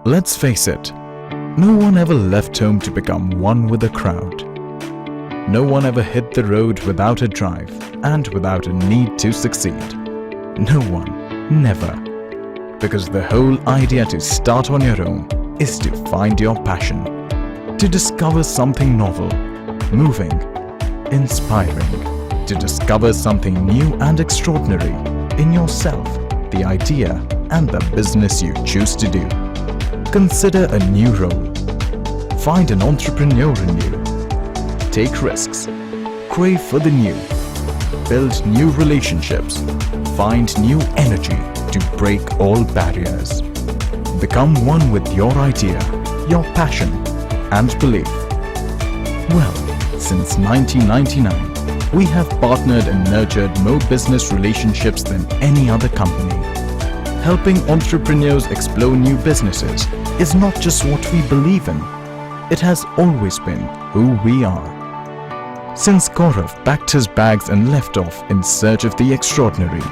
Let's face it, no one ever left home to become one with the crowd. No one ever hit the road without a drive and without a need to succeed. No one, never. Because the whole idea to start on your own is to find your passion, to discover something novel, moving, inspiring, to discover something new and extraordinary in yourself, the idea and the business you choose to do. Consider a new role. Find an entrepreneur in you. Take risks. Crave for the new. Build new relationships. Find new energy to break all barriers. Become one with your idea, your passion and belief. Well, since 1999, we have partnered and nurtured more business relationships than any other company. Helping entrepreneurs explore new businesses is not just what we believe in. It has always been who we are. Since Gaurav packed his bags and left off in search of the extraordinary,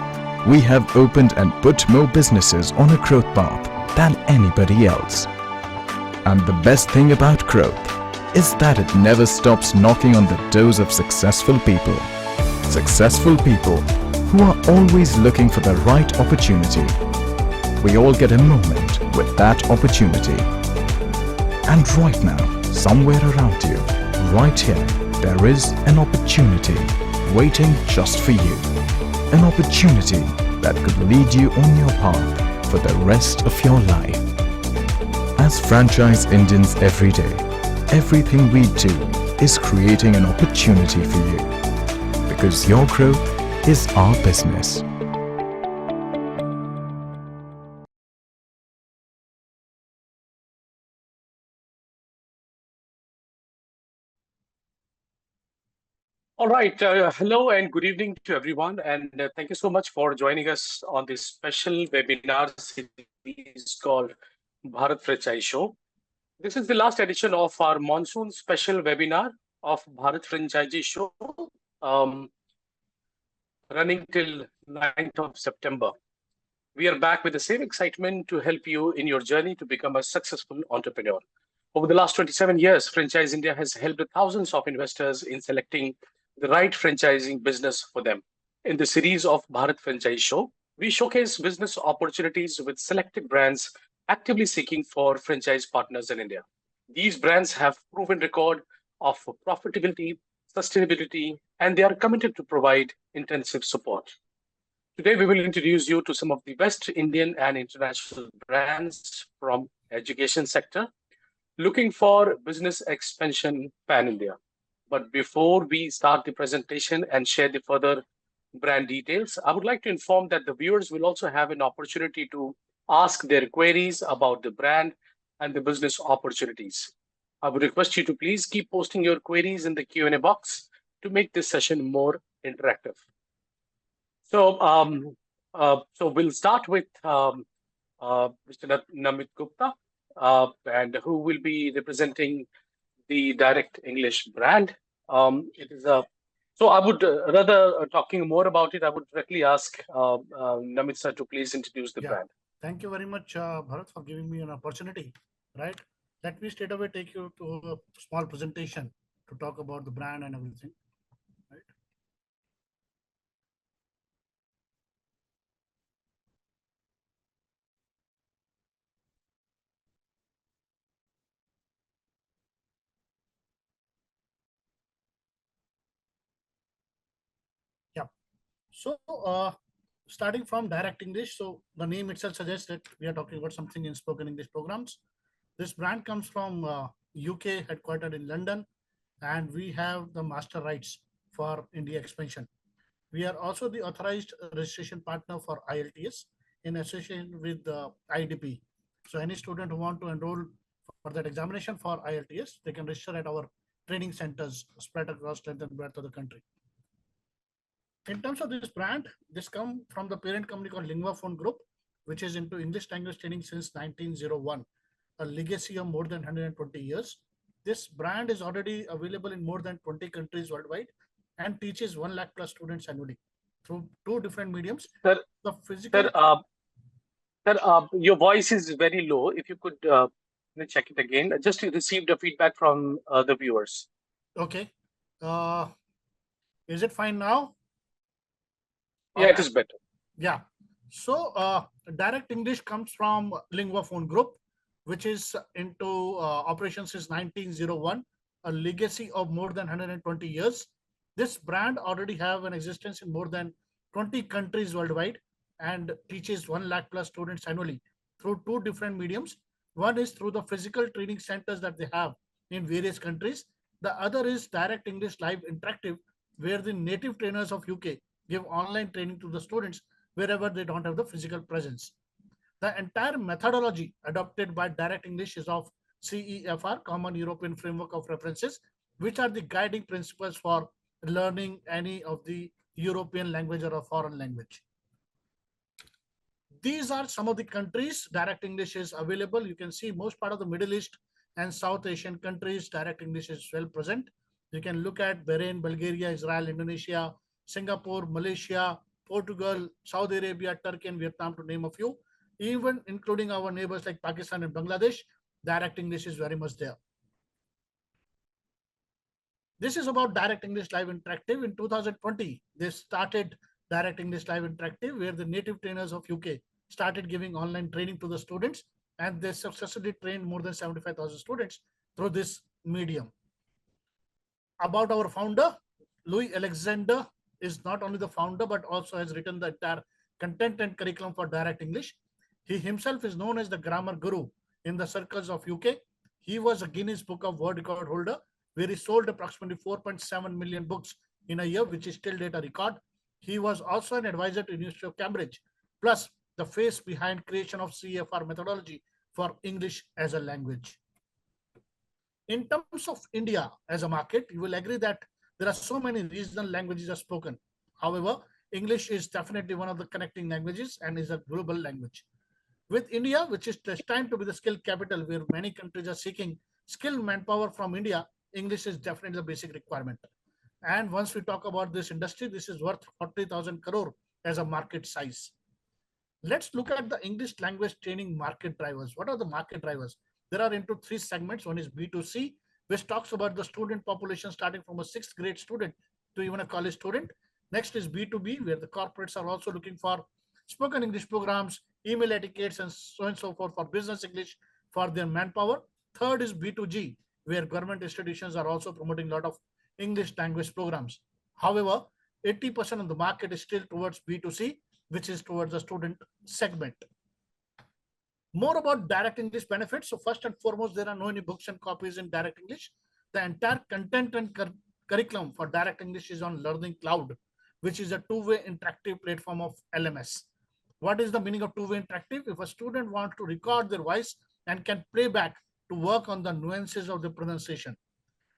we have opened and put more businesses on a growth path than anybody else. And the best thing about growth is that it never stops knocking on the doors of successful people. Successful people who are always looking for the right opportunity. We all get a moment with that opportunity. And right now, somewhere around you, right here, there is an opportunity waiting just for you. An opportunity that could lead you on your path for the rest of your life. As franchise Indians every day, everything we do is creating an opportunity for you. Because your growth is our business. All right. Hello and good evening to everyone. And thank you so much for joining us on this special webinar series called Bharat Franchise Show. This is the last edition of our monsoon special webinar of Bharat Franchise Show, running till 9th of September. We are back with the same excitement to help you in your journey to become a successful entrepreneur. Over the last 27 years, Franchise India has helped thousands of investors in selecting the right franchising business for them. In the series of Bharat Franchise Show, we showcase business opportunities with selected brands actively seeking for franchise partners in India. These brands have proven record of profitability, sustainability, and they are committed to provide intensive support. Today, we will introduce you to some of the best Indian and international brands from education sector, looking for business expansion pan-India. But before we start the presentation and share the further brand details, I would like to inform that the viewers will also have an opportunity to ask their queries about the brand and the business opportunities. I would request you to please keep posting your queries in the Q&A box to make this session more interactive. So we'll start with Mr. Namit Gupta, and who will be representing the Direct English brand. It is a so I would rather talking more about it. I would directly ask Namit sir to please introduce the brand. Thank you very much, Bharat, for giving me an opportunity. Right, let me straight away take you to a small presentation to talk about the brand and everything. Right. Yeah. So, starting from Direct English, so the name itself suggests that we are talking about something in spoken English programs. This brand comes from UK, headquartered in London, and we have the master rights for India expansion. We are also the authorized registration partner for IELTS in association with the IDP. So any student who want to enroll for that examination for IELTS, they can register at our training centers spread across length and breadth of the country. In terms of this brand, this comes from the parent company called Linguaphone Group, which is into English language training since 1901, a legacy of more than 120 years. This brand is already available in more than 20 countries worldwide and teaches 1 lakh plus students annually through 2 different mediums. Sir, the physical. sir, Sir, your voice is very low. If you could check it again. I just received a feedback from the viewers. Okay. Uh, is it fine now? Yeah, it is better. Yeah. So direct English comes from Linguaphone Group, which is into operations since 1901, a legacy of more than 120 years. This brand already have an existence in more than 20 countries worldwide and teaches 1 lakh plus students annually through two different mediums. One is through the physical training centers that they have in various countries. The other is direct English live interactive, where the native trainers of UK give online training to the students wherever they don't have the physical presence. The entire methodology adopted by direct English is of CEFR, Common European Framework of References, which are the guiding principles for learning any of the European language or a foreign language. These are some of the countries direct English is available. You can see most part of the Middle East and South Asian countries, direct English is well present. You can look at Bahrain, Bulgaria, Israel, Indonesia, Singapore, Malaysia, Portugal, Saudi Arabia, Turkey, and Vietnam, to name a few. Even including our neighbors like Pakistan and Bangladesh, direct English is very much there. This is about Direct English Live Interactive. In 2020, they started Direct English Live Interactive, where the native trainers of UK started giving online training to the students, and they successfully trained more than 75,000 students through this medium. About our founder, Louis Alexander is not only the founder, but also has written the entire content and curriculum for Direct English. He himself is known as the grammar guru in the circles of UK. He was a Guinness Book of World Record holder, where he sold approximately 4.7 million books in a year, which is still date a record. He was also an advisor to University of Cambridge, plus the face behind creation of CFR methodology for English as a language. In terms of India as a market, you will agree that there are so many regional languages are spoken. However, English is definitely one of the connecting languages and is a global language. With India, which is destined to be the skill capital where many countries are seeking skilled manpower from India, English is definitely the basic requirement. And once we talk about this industry, this is worth 40,000 crore as a market size. Let's look at the English language training market drivers. What are the market drivers? There are into three segments. One is B2C, which talks about the student population starting from a sixth grade student to even a college student. Next is B2B, where the corporates are also looking for spoken English programs, email etiquettes, and so forth for business English for their manpower. Third is B2G, where government institutions are also promoting a lot of English language programs. However, 80% of the market is still towards B2C, which is towards the student segment. More about direct English benefits. So first and foremost, there are no any books and copies in direct English. The entire content and curriculum for direct English is on Learning Cloud, which is a two-way interactive platform of LMS. What is the meaning of two-way interactive? If a student wants to record their voice and can play back to work on the nuances of the pronunciation.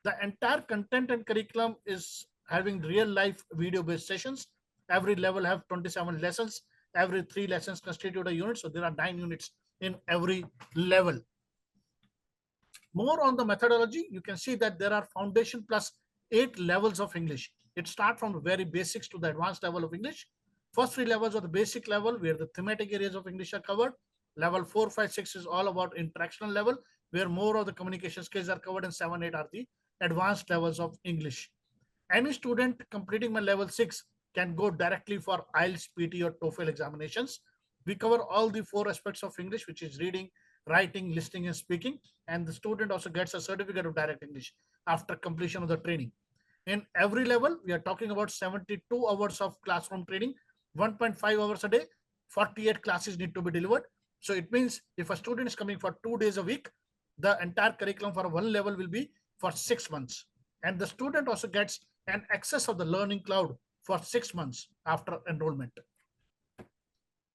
The entire content and curriculum is having real life video based sessions. Every level have 27 lessons. Every 3 lessons constitute a unit. So there are 9 units in every level. More on the methodology, you can see that there are foundation plus 8 levels of English. It starts from the very basics to the advanced level of English. First 3 levels are the basic level where the thematic areas of English are covered. Level 4, 5, 6 is all about interactional level where more of the communication skills are covered, and 7, 8 are the advanced levels of English. Any student completing my level 6 can go directly for IELTS, PT or TOEFL examinations. We cover all the 4 aspects of English, which is reading, writing, listening, and speaking. And the student also gets a certificate of direct English after completion of the training. In every level, we are talking about 72 hours of classroom training, 1.5 hours a day, 48 classes need to be delivered. So it means if a student is coming for 2 days a week, the entire curriculum for one level will be for 6 months. And the student also gets an access of the Learning Cloud for 6 months after enrollment.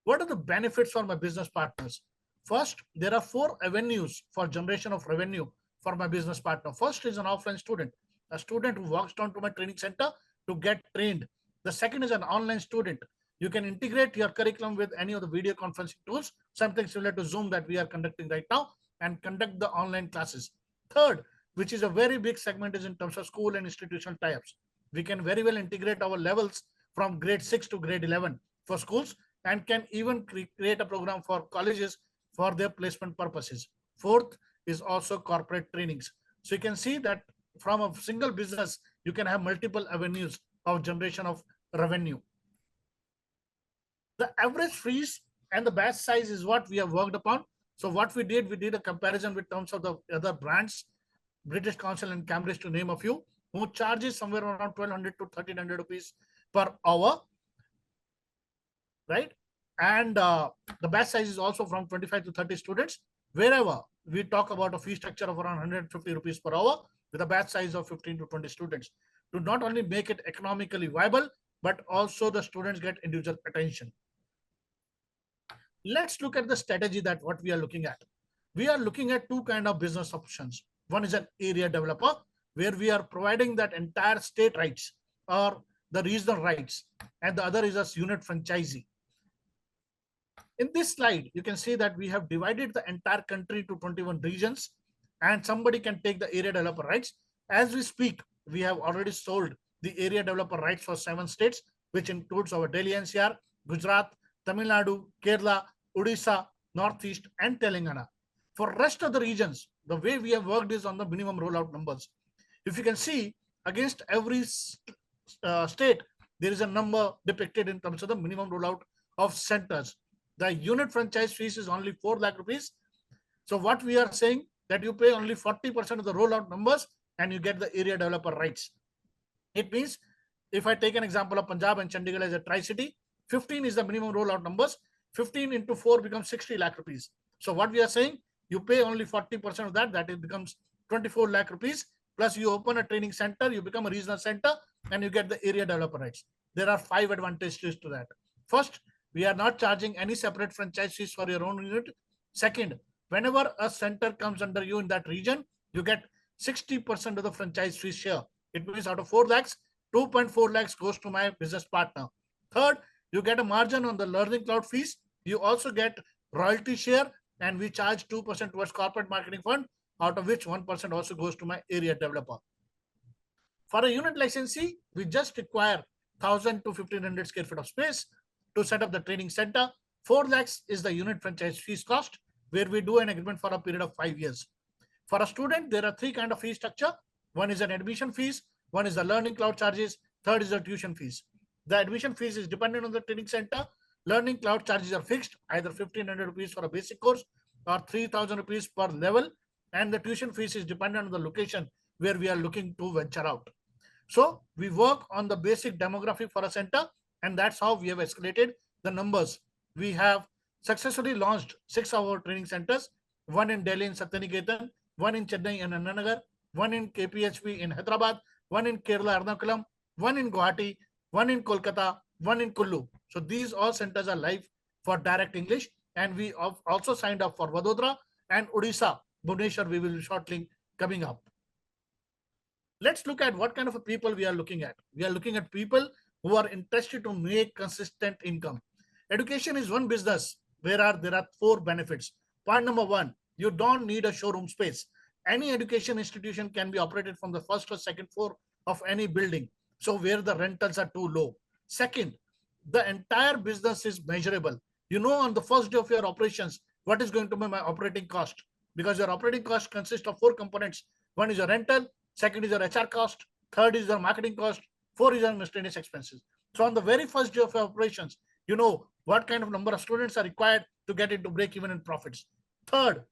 What are the benefits for my business partners? First, there are 4 avenues for generation of revenue for my business partner. First is an offline student, a student who walks down to my training center to get trained. The second is an online student. You can integrate your curriculum with any of the video conferencing tools, something similar to Zoom that we are conducting right now, and conduct the online classes. Third, which is a very big segment, is in terms of school and institutional tie-ups. We can very well integrate our levels from grade 6 to grade 11 for schools and can even create a program for colleges for their placement purposes. Fourth is also corporate trainings. So you can see that from a single business, you can have multiple avenues of generation of revenue. The average fees and the batch size is what we have worked upon. So what we did a comparison with terms of the other brands, British Council and Cambridge to name a few, who charges somewhere around 1200 to 1300 rupees per hour, right? And the batch size is also from 25 to 30 students. Wherever we talk about a fee structure of around 150 rupees per hour with a batch size of 15 to 20 students to not only make it economically viable, but also the students get individual attention. Let's look at the strategy that what we are looking at. We are looking at two kind of business options. One is an area developer, where we are providing that entire state rights or the regional rights, and the other is a unit franchisee. In this slide, you can see that we have divided the entire country to 21 regions, and somebody can take the area developer rights. As we speak, we have already sold the area developer rights for 7 states, which includes our Delhi NCR, Gujarat, Tamil Nadu, Kerala, Odisha, Northeast, and Telangana. For rest of the regions, the way we have worked is on the minimum rollout numbers. If you can see, against every state, there is a number depicted in terms of the minimum rollout of centers. The unit franchise fees is only 4 lakh rupees. So what we are saying that you pay only 40% of the rollout numbers and you get the area developer rights. It means if I take an example of Punjab and Chandigarh as a tri-city, 15 is the minimum rollout numbers. 15 into 4 becomes 60 lakh rupees. So what we are saying, you pay only 40% of that, that it becomes 24 lakh rupees. Plus you open a training center, you become a regional center, and you get the area developer rights. There are 5 advantages to that. First, we are not charging any separate franchise fees for your own unit. Second, whenever a center comes under you in that region, you get 60% of the franchise fee share. It means out of 4 lakhs, 2.4 lakhs goes to my business partner. Third, you get a margin on the learning cloud fees. You also get royalty share, and we charge 2% towards corporate marketing fund, out of which 1% also goes to my area developer. For a unit licensee, we just require 1000 to 1500 square feet of space to set up the training center. 4 lakhs is the unit franchise fees cost, where we do an agreement for a period of 5 years. For a student, there are 3 kind of fee structure. One is an admission fees, one is the learning cloud charges, third is the tuition fees. The admission fees is dependent on the training center. Learning cloud charges are fixed, either 1500 rupees for a basic course or 3000 rupees per level. And the tuition fees is dependent on the location where we are looking to venture out. So we work on the basic demography for a center, and that's how we have escalated the numbers. We have successfully launched 6 of our training centers, one in Delhi in Satyaniketan, one in Chennai and Annanagar, one in KPHP in Hyderabad, one in Kerala, Ernakulam, one in Guwahati, one in Kolkata, one in Kullu. So these all centers are live for direct English, and we have also signed up for Vadodara and Odisha. Bhubaneswar, we will be shortly coming up. Let's look at what kind of people we are looking at. We are looking at people who are interested to make consistent income. Education is one business where there are 4 benefits. Point number 1, you don't need a showroom space. Any education institution can be operated from the first or second floor of any building, so where the rentals are too low. Second, the entire business is measurable. You know on the first day of your operations, what is going to be my operating cost, because your operating cost consists of 4 components. One is your rental, second is your HR cost, third is your marketing cost, 4 is your miscellaneous expenses. So on the very first day of your operations, you know what kind of number of students are required to get into break even and profits. Third,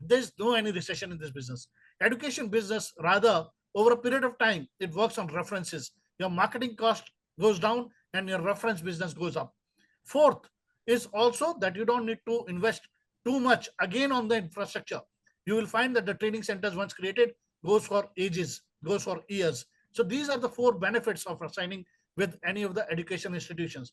there's no any recession in this business. Education business, rather, over a period of time, it works on references. Your marketing cost goes down and your reference business goes up. Fourth is also that you don't need to invest too much again on the infrastructure. You will find that the training centers once created goes for ages, goes for years. So these are the 4 benefits of assigning with any of the education institutions.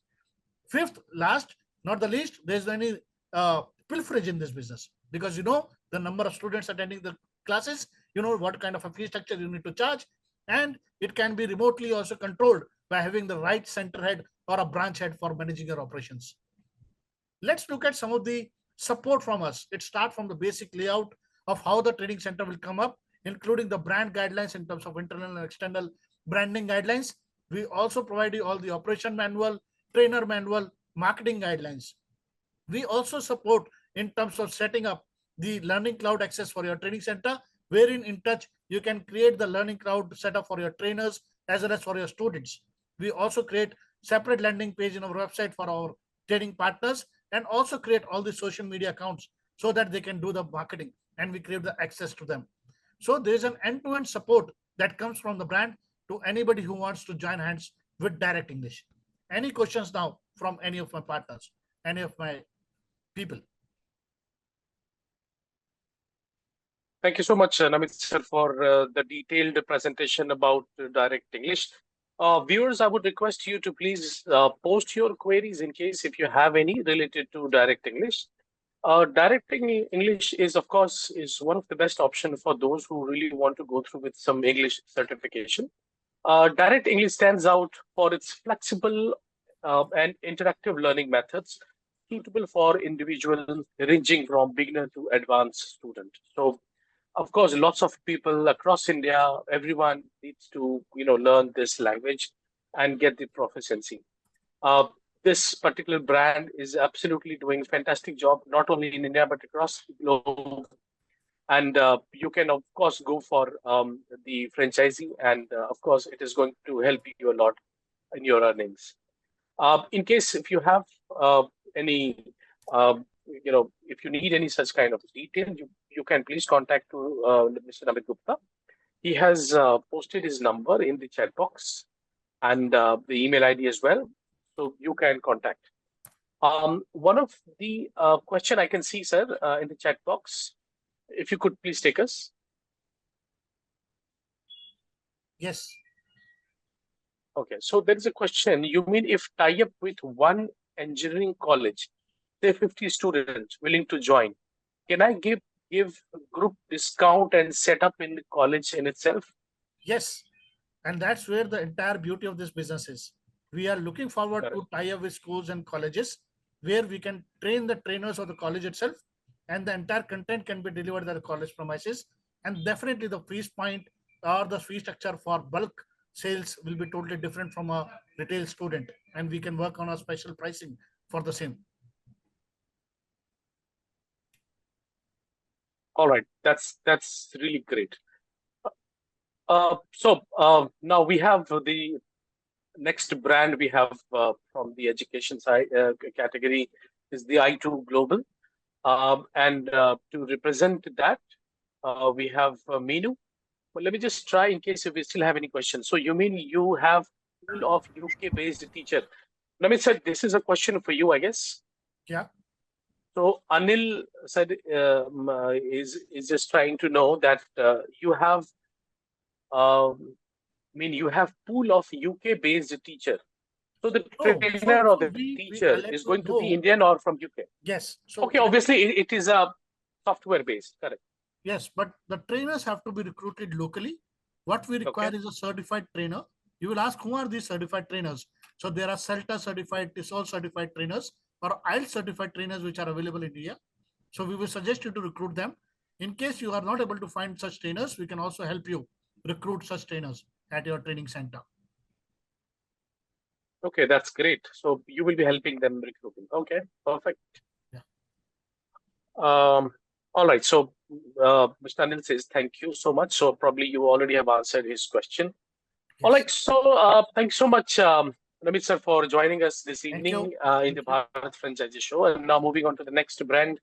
Fifth, last, not the least, there's any pilferage in this business, because you know the number of students attending the classes, you know what kind of a fee structure you need to charge, and it can be remotely also controlled by having the right center head or a branch head for managing your operations. Let's look at some of the support from us. It starts from the basic layout of how the training center will come up, including the brand guidelines in terms of internal and external branding guidelines. We also provide you all the operation manual, trainer manual, marketing guidelines. We also support in terms of setting up the learning cloud access for your training center, wherein in touch you can create the learning cloud setup for your trainers as well as for your students. We also create separate landing page in our website for our training partners, and also create all the social media accounts so that they can do the marketing, and we create the access to them. So there is an end-to-end support that comes from the brand to anybody who wants to join hands with Direct English. Any questions now from any of my partners, any of my people? Thank you so much, Namit sir, for the detailed presentation about direct English. Viewers, I would request you to please post your queries in case if you have any related to direct English. Direct English is, of course, is one of the best option for those who really want to go through with some English certification. Direct English stands out for its flexible and interactive learning methods suitable for individuals ranging from beginner to advanced student. So of course, lots of people across India, everyone needs to, learn this language and get the proficiency. Uh, this particular brand is absolutely doing fantastic job, not only in India, but across the globe. And you can, of course, go for the franchising. And of course, it is going to help you a lot in your earnings. In case if you have any, if you need any such kind of detail, you can please contact to Mr. Amit Gupta. He has posted his number in the chat box and the email ID as well. So you can contact. One of the question I can see, sir, in the chat box, if you could please take us. Yes. Okay, so there is a question. You mean if tie up with one engineering college, say 50 students willing to join, can I give group discount and set up in the college in itself? Yes. And that's where the entire beauty of this business is. We are looking forward Correct. to tie up with schools and colleges where we can train the trainers of the college itself, and the entire content can be delivered at the college premises. And definitely the fees point or the fee structure for bulk sales will be totally different from a retail student, and we can work on a special pricing for the same. All right, that's really great. So now we have the next brand we have from the education side category is the I2 Global. And to represent that, we have Meenu. Well, let me just try in case if we still have any questions. So you mean you have pool of UK-based teacher? Namit said this is a question for you, I guess. Yeah. So Anil said is just trying to know that you have you have pool of UK-based teacher. So the trainer or the teacher is going to be Indian or from UK? Yes. So okay, obviously it is a software-based, correct? Yes, but the trainers have to be recruited locally. What we require is a certified trainer. You will ask, who are these certified trainers? So there are CELTA certified, TESOL certified trainers or IELTS certified trainers which are available in India. So we will suggest you to recruit them. In case you are not able to find such trainers, we can also help you recruit such trainers at your training center. Okay, that's great. So you will be helping them recruiting. Okay, perfect. Yeah. All right. So Mr. Anil says, thank you so much. So probably you already have answered his question. Yes. All right. So thanks so much, Namit sir, for joining us this evening in the Bharat Franchise Show. And now moving on to the next brand.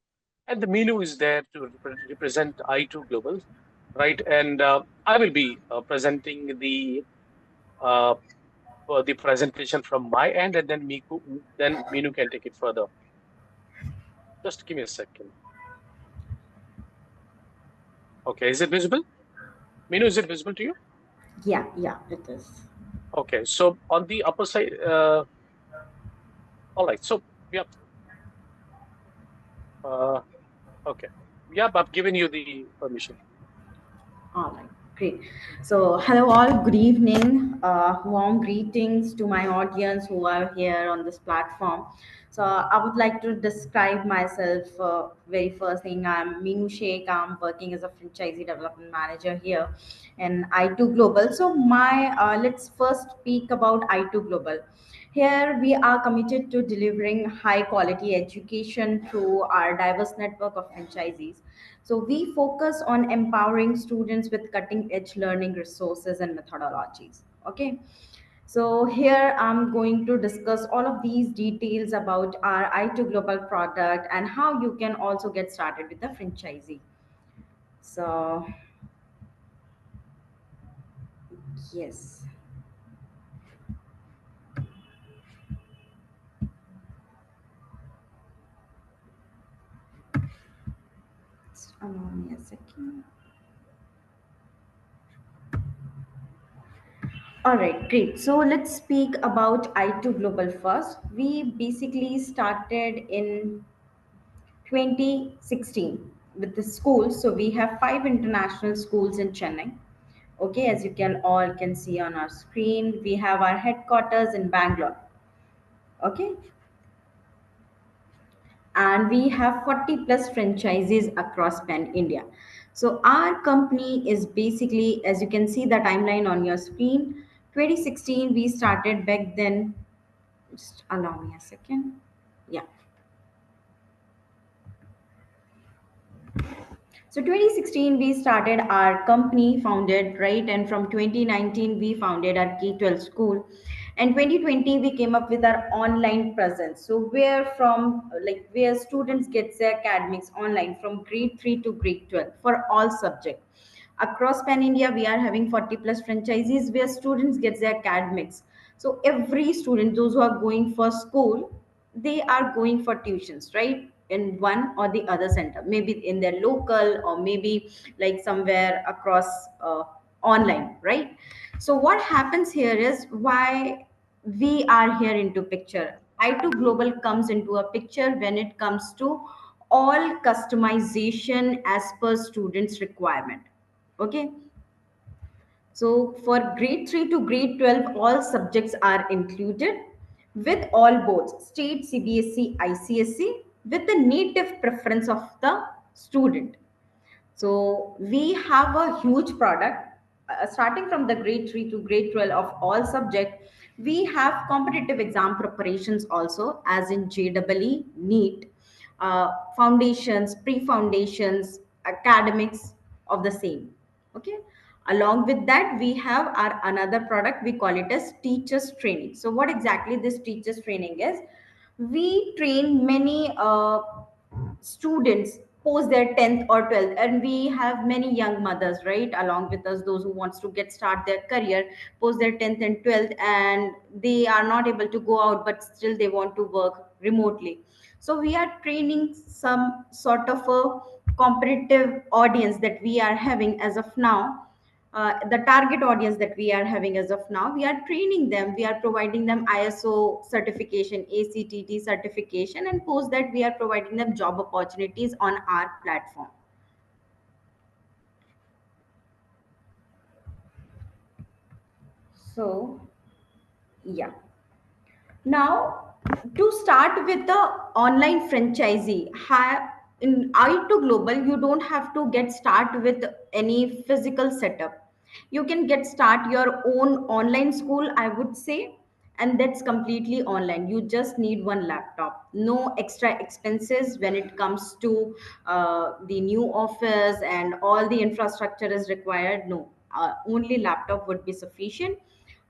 And the Meenu is there to represent I2 Global, right? And I will be presenting the presentation from my end, and then Meenu can take it further. Just give me a second. Okay, is it visible? Meenu, is it visible to you? Yeah, it is. Okay, so on the upper side, all right, so yeah. Okay, yeah, I've given you the permission. All right, great. So hello all, good evening. Warm greetings to my audience who are here on this platform. So I would like to describe myself. Very first thing, I'm Meenu Sheikh. I'm working as a franchisee development manager here in I2 Global. So let's first speak about I2 Global. Here, we are committed to delivering high quality education through our diverse network of franchisees. So, we focus on empowering students with cutting edge learning resources and methodologies. Okay. So, here I'm going to discuss all of these details about our I2 Global product and how you can also get started with a franchisee. So, yes. Just allow me a second. All right, great. So let's speak about I2 Global first. We basically started in 2016 with the schools. So we have 5 international schools in Chennai. Okay, as you can all can see on our screen, we have our headquarters in Bangalore. Okay, and we have 40 plus franchises across pan India. So our company is basically, as you can see the timeline on your screen, 2016 we started back then. Just allow me a second. Yeah. So 2016 we started our company, founded, right? And from 2019 we founded our K-12 school. And 2020 we came up with our online presence. So where from like where students get their academics online from grade 3 to grade 12 for all subjects. Across pan India, we are having 40 plus franchises where students get their academics. So every student, those who are going for school, they are going for tuitions, right? In one or the other center, maybe in their local or maybe like somewhere across online, right? So what happens here is why we are here into picture. I2 Global comes into a picture when it comes to all customization as per students' requirement. Okay, so for grade 3 to grade 12, all subjects are included with all boards, state, CBSE, ICSE, with the native preference of the student. So we have a huge product starting from the grade 3 to grade 12 of all subject. We have competitive exam preparations also, as in JEE, NEET, foundations, pre-foundations, academics of the same. Okay. Along with that, we have our another product. We call it as teachers training. So what exactly this teachers training is? We train many students post their 10th or 12th, and we have many young mothers right along with us, those who wants to get start their career post their 10th and 12th, and they are not able to go out but still they want to work remotely. So we are training some sort of a competitive audience that we are having as of now. The target audience that we are having as of now, we are training them, we are providing them ISO certification, ACTT certification, and post that we are providing them job opportunities on our platform. So yeah. Now, to start with the online franchisee, in I2 Global, you don't have to get start with any physical setup. You can get start your own online school, I would say, and that's completely online. You just need one laptop. No extra expenses when it comes to the new office and all the infrastructure is required. No, only laptop would be sufficient.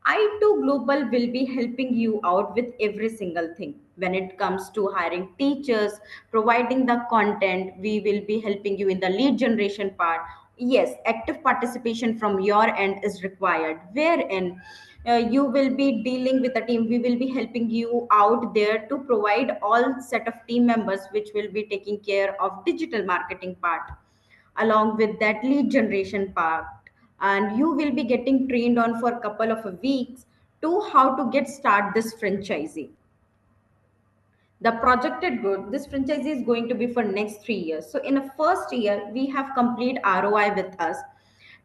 I2 Global will be helping you out with every single thing. When it comes to hiring teachers, providing the content, we will be helping you in the lead generation part. Yes, active participation from your end is required, wherein you will be dealing with a team. We will be helping you out there to provide all set of team members which will be taking care of digital marketing part, along with that lead generation part, and you will be getting trained on for a couple of weeks to how to get start this franchisee. The projected growth, this franchisee is going to be for next 3 years. So in the first year we have complete ROI with us,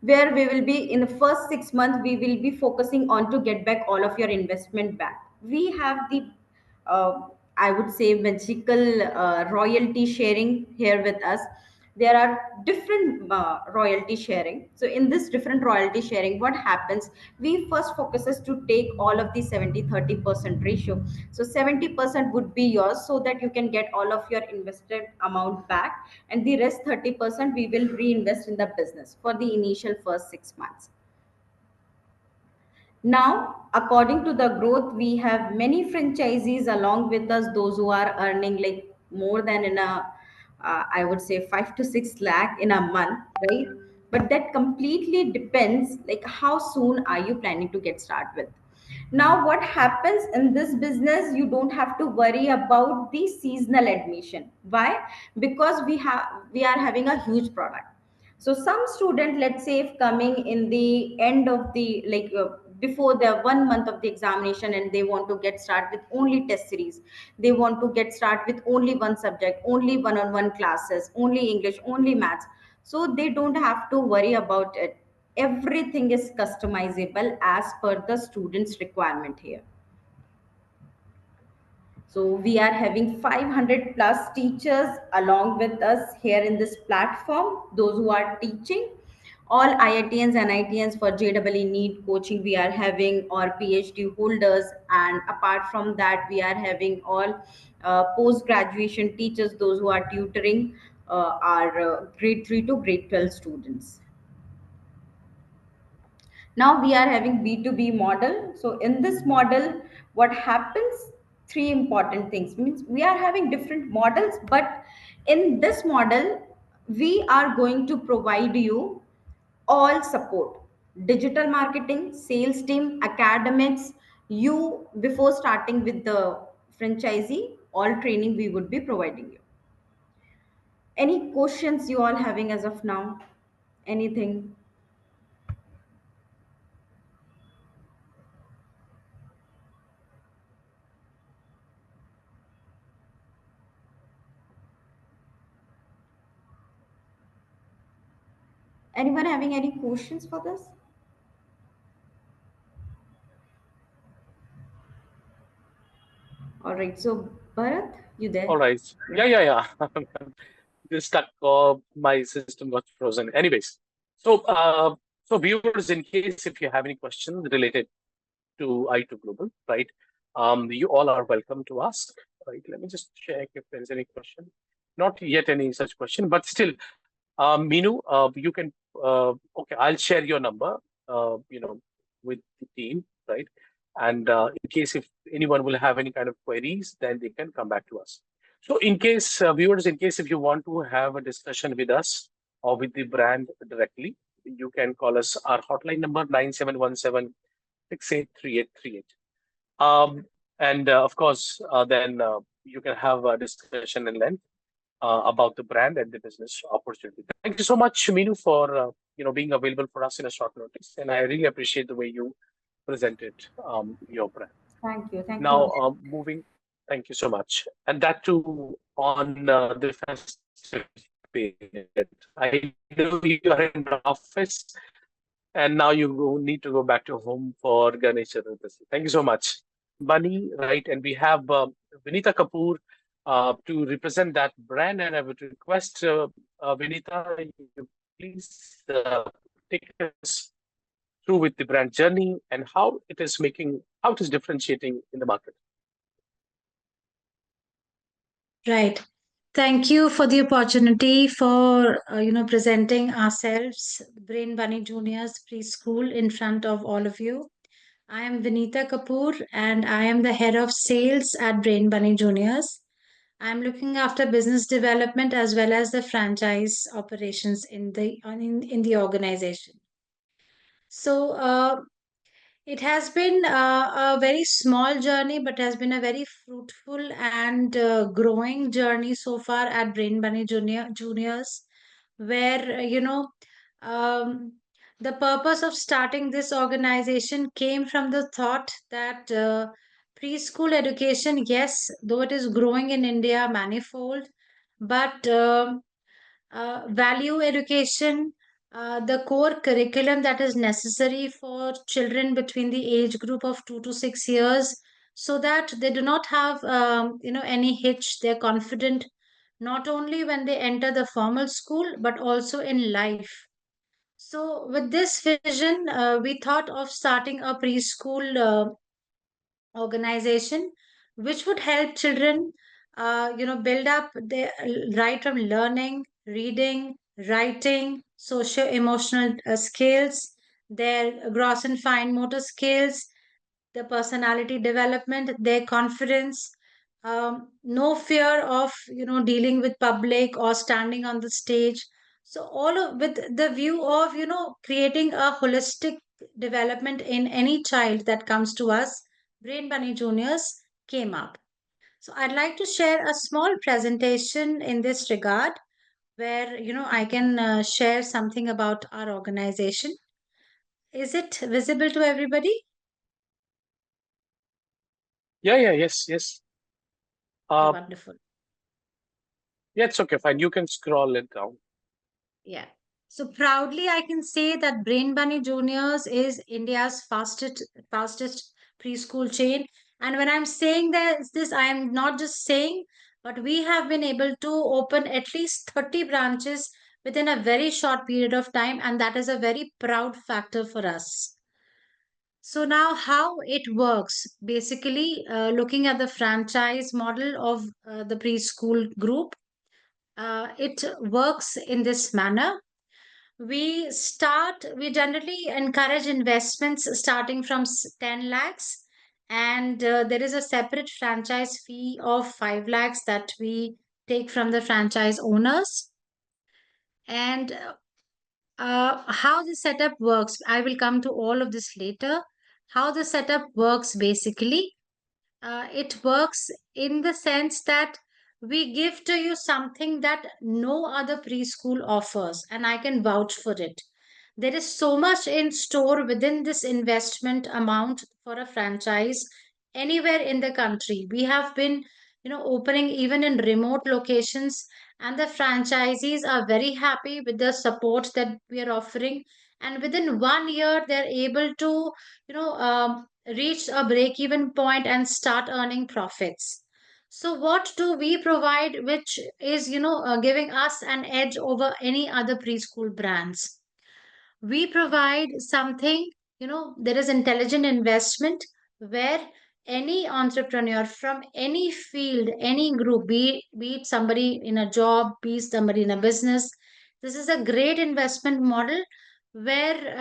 where we will be in the first 6 months we will be focusing on to get back all of your investment back. We have the uh, I would say magical royalty sharing here with us, there are different royalty sharing. So in this different royalty sharing, what happens, we first focuses to take all of the 70-30% ratio. So 70% would be yours, so that you can get all of your invested amount back, and the rest 30% we will reinvest in the business for the initial first 6 months. Now, according to the growth, we have many franchisees along with us, those who are earning like more than in a, I would say 5 to 6 lakh in a month, right? But that completely depends, like how soon are you planning to get started with. Now, what happens in this business, you don't have to worry about the seasonal admission. Why? Because we are having a huge product. So some student, let's say if coming in the end of the before the 1 month of the examination, and they want to get started with only test series, they want to get started with only one subject, only one-on-one classes, only English, only maths, so they don't have to worry about it. Everything is customizable as per the student's requirement here. So we are having 500 plus teachers along with us here in this platform, those who are teaching. All IITians and IITians for JEE NEET coaching we are having, or PhD holders. And apart from that, we are having all post-graduation teachers, those who are tutoring our grade 3 to grade 12 students. Now we are having B2B model. So in this model, what happens? Three important things. Means we are having different models, but in this model, we are going to provide you all support: digital marketing, sales team, academics. You, before starting with the franchisee, all training we would be providing you. Any questions you all having as of now? Anything? Anyone having any questions for this? All right. So, Bharat, you there? All right. Yeah. This stuck. My system got frozen. Anyways, so viewers, in case if you have any questions related to I2 Global, right? You all are welcome to ask. Right. Let me just check if there is any question. Not yet any such question, but still, Minu, you can. Okay, I'll share your number. With the team, right? And in case if anyone will have any kind of queries, then they can come back to us. So in case viewers, in case if you want to have a discussion with us or with the brand directly, you can call us our hotline number 9717 683838. And of course, then you can have a discussion in length about the brand and the business opportunity. Thank you so much, Minu, for being available for us in a short notice, and I really appreciate the way you presented your brand. Thank you. Thank Now, you. moving, thank you so much, and that too on the festive period. I know you are in the office, and now need to go back to home for Ganesh Chaturthi. Thank you so much, Bunny. Right, and we have Vinita Kapoor to represent that brand, and I would request Vinita, you please take us through with the brand journey and how it is differentiating in the market. Right. Thank you for the opportunity for presenting ourselves, Brain Bunny Juniors Preschool, in front of all of you. I am Vinita Kapoor, and I am the head of sales at Brain Bunny Juniors. I'm looking after business development as well as the franchise operations in the organization. So it has been a very small journey, but has been a very fruitful and growing journey so far at Brain Bunny Juniors, where the purpose of starting this organization came from the thought that preschool education, yes, though it is growing in India manifold, but value education, the core curriculum that is necessary for children between the age group of 2 to 6 years, so that they do not have any hitch. They're confident not only when they enter the formal school, but also in life. So, with this vision, we thought of starting a preschool organization which would help children build up their right from learning, reading, writing, socio emotional skills, their gross and fine motor skills, the personality development, their confidence, no fear of dealing with public or standing on the stage. So all of with the view of creating a holistic development in any child that comes to us, Brain Bunny Juniors came up. So I'd like to share a small presentation in this regard, where I can share something about our organization. Is it visible to everybody? Yes. Okay, Uh, wonderful. yeah, it's okay, fine. You can scroll it down. Yeah. So proudly, I can say that Brain Bunny Juniors is India's fastest preschool chain. And when I'm saying this, I am not just saying, but we have been able to open at least 30 branches within a very short period of time, and that is a very proud factor for us. So now, how it works? Basically, looking at the franchise model of the preschool group, it works in this manner. We generally encourage investments starting from 10 lakhs, and there is a separate franchise fee of 5 lakhs that we take from the franchise owners. And how the setup works, I will come to all of this later. How the setup works basically, it works in the sense that we give to you something that no other preschool offers, and I can vouch for it. There is so much in store within this investment amount for a franchise anywhere in the country. We have been, opening even in remote locations, and the franchisees are very happy with the support that we are offering. And within 1 year, they're able to, reach a break even point and start earning profits. So what do we provide which is giving us an edge over any other preschool brands? We provide something, there is intelligent investment where any entrepreneur from any field, any group, be it somebody in a job, be it somebody in a business, this is a great investment model where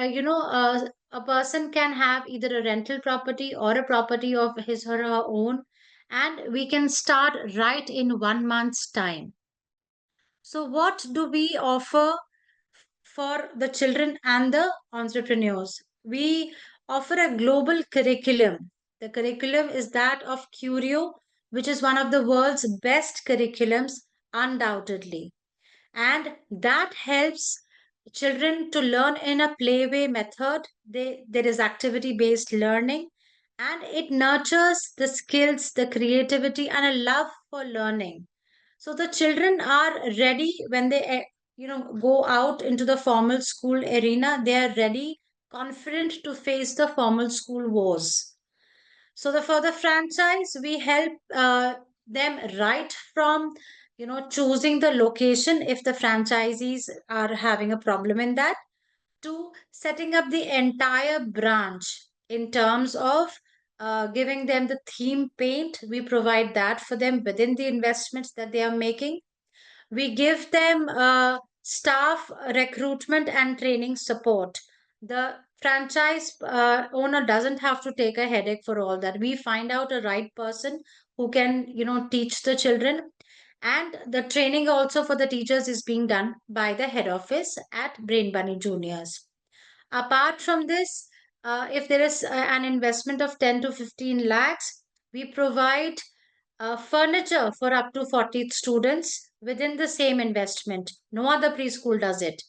a person can have either a rental property or a property of his or her own, and we can start right in 1 month's time. So what do we offer for the children and the entrepreneurs? We offer a global curriculum. The curriculum is that of Curio, which is one of the world's best curriculums, undoubtedly. And that helps children to learn in a playway method. There is activity based learning, and it nurtures the skills, the creativity, and a love for learning. So the children are ready when they go out into the formal school arena. They are ready, confident to face the formal school wars. So for the franchise, we help them right from choosing the location if the franchisees are having a problem in that, to setting up the entire branch in terms of giving them the theme paint. We provide that for them within the investments that they are making. We give them staff recruitment and training support. The franchise owner doesn't have to take a headache for all that. We find out a right person who can, teach the children. And the training also for the teachers is being done by the head office at Brain Bunny Juniors. Apart from this, if there is an investment of 10 to 15 lakhs, we provide furniture for up to 40 students within the same investment. No other preschool does it.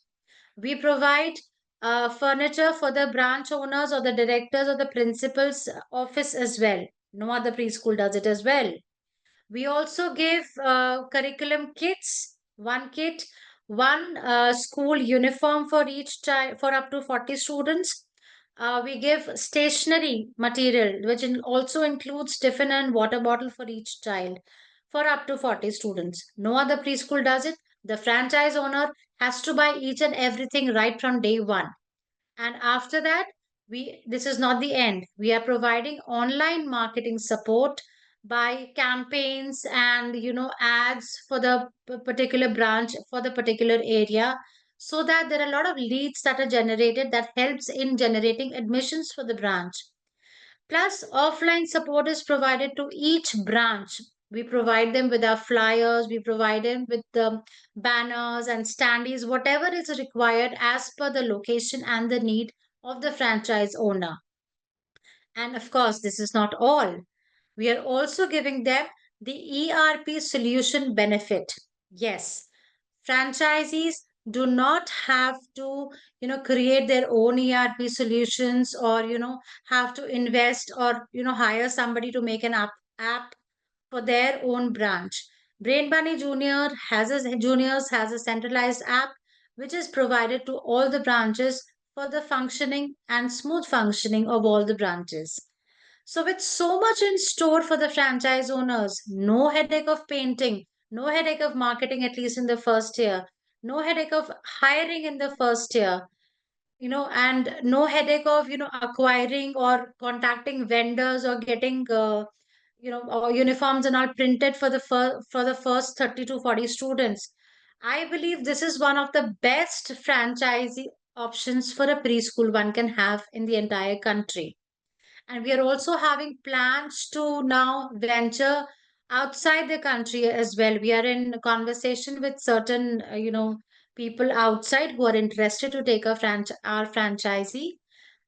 We provide furniture for the branch owners or the directors or the principal's office as well. No other preschool does it as well. We also give curriculum kits, one kit, one school uniform for each child for up to 40 students. We give stationery material, which also includes tiffin and water bottle for each child. for up to 40 students. No other preschool does it. The franchise owner has to buy each and everything right from day one. And after that, this is not the end. We are providing online marketing support by campaigns and ads for the particular branch, for the particular area, so that there are a lot of leads that are generated that helps in generating admissions for the branch. Plus, offline support is provided to each branch. We provide them with our flyers, we provide them with the banners and standees, whatever is required as per the location and the need of the franchise owner. And of course, this is not all. We are also giving them the ERP solution benefit. Yes, franchisees do not have to create their own ERP solutions, or have to invest, or hire somebody to make an app for their own branch. Brain Bunny Juniors has a centralized app which is provided to all the branches for the functioning and smooth functioning of all the branches. So, with so much in store for the franchise owners, no headache of painting, no headache of marketing, at least in the first year, no headache of hiring in the first year, and no headache of, acquiring or contacting vendors or getting, uniforms and all printed for the first 30 to 40 students. I believe this is one of the best franchisee options for a preschool one can have in the entire country. And we are also having plans to now venture outside the country as well. We are in conversation with certain, people outside who are interested to take our franchisee,